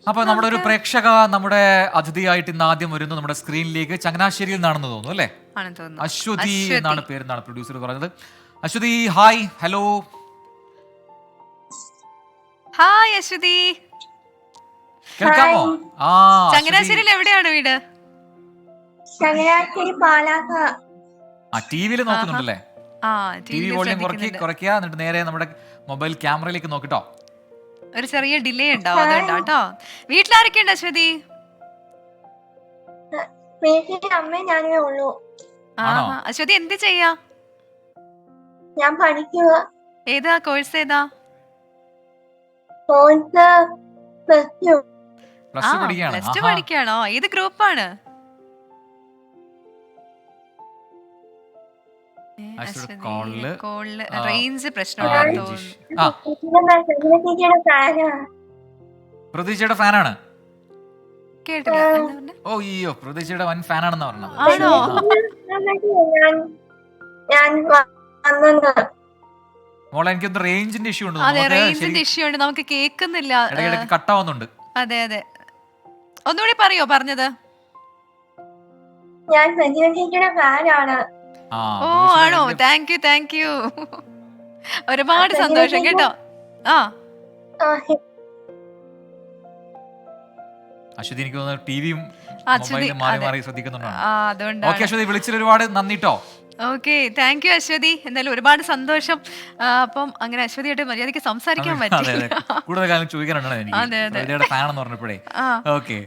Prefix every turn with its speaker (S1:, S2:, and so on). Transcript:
S1: അപ്പൊ നമ്മുടെ ഒരു പ്രേക്ഷക നമ്മുടെ അതിഥിയായിട്ട് ഇന്ന് ആദ്യം വരുന്നു നമ്മുടെ സ്ക്രീനിലേക്ക്. ചങ്ങനാശ്ശേരിയിൽ നിന്നാണെന്ന് തോന്നുന്നു അല്ലേ?
S2: ആണെന്ന് തോന്നുന്നു.
S1: അശ്വതി എന്നാണ് പേരെന്നാണ് പ്രൊഡ്യൂസർ പറഞ്ഞത്. Aswathy hi, hello.
S2: Hi Aswathy,
S1: കേൾക്കാമോ? ആ
S2: ചങ്ങനാശ്ശേരിയിൽ എവിടെയാണ് വീട്?
S3: ചങ്ങനാശ്ശേരി പാലാക്ക.
S1: ടി വിയിൽ നോക്കുന്നുണ്ടല്ലേ?
S2: ആ,
S1: ടി വി വോളിയം കുറയ്ക്കുക, എന്നിട്ട് നേരെ നമ്മുടെ മൊബൈൽ ക്യാമറയിലേക്ക് നോക്കിട്ടോ.
S2: ഒരു ചെറിയ ഡിലേ ഉണ്ടാവും, അതുകൊണ്ടാട്ടോ. വീട്ടിലാരൊക്കെയുണ്ട് അശ്വതി?
S3: വീട്ടിൽ അമ്മയും ഞാനേ ഉള്ളൂ.
S2: അശ്വതി എന്ത് ചെയ്യാ?
S3: ഞാൻ പഠിക്കുക.
S2: ഏതാ കോഴ്സ്? ഏതാ
S3: course? Plus two.
S2: Plus two പഠിക്കാണോ? ഏത് ഗ്രൂപ്പാണ്? റേഞ്ച് പ്രശ്നമുണ്ടോ?
S1: പ്രതീക്ഷയുടെ ഫാനാണ്.
S2: കേട്ടില്ല.
S1: ഓ അയ്യോ, പ്രതീക്ഷയുടെ വൻ ഫാനാണെന്ന് പറഞ്ഞത്.
S2: ആണോ?
S3: ഞാൻ
S1: മോളെ എനിക്കൊന്ന് റേഞ്ചിന്റെ ഇഷ്യൂ ഉണ്ട്.
S2: അതെ, റേഞ്ചിന്റെ ഇഷ്യൂ ഉണ്ട്, നമുക്ക് കേൾക്കുന്നില്ല,
S1: ഇടയ്ക്കിടയ്ക്ക് കട്ടാവുന്നുണ്ട്.
S2: അതെ അതെ, ഒന്നുകൂടി പറയോ പറഞ്ഞത്?
S3: ഞാൻ സഞ്ജീവന്റെ ഫാനാണ്.
S2: ഓ ആണോ? താങ്ക് യു ഒരുപാട് സന്തോഷം കേട്ടോ.
S1: അശ്വതി എനിക്ക് തോന്നുന്നു ടിവിയും മൊബൈലും മാറി മാറി ശ്രദ്ധിക്കുന്നുണ്ടാണ്. ഓക്കെ അശ്വതി, വിളിച്ചതിൽ ഒരുപാട് നന്ദിട്ടോ.
S2: Okay, thank you Aswathy. എന്തായാലും ഒരുപാട് സന്തോഷം. അപ്പം അങ്ങനെ അശ്വതിയായിട്ട് മര്യാദയ്ക്ക് സംസാരിക്കാൻ പറ്റി.
S1: കൂടുതൽ കാലം ചോദിക്കാനുണ്ടോ എനിക്ക് ഫാൻ എന്ന് പറഞ്ഞപ്പോഴേ. ഓക്കെ.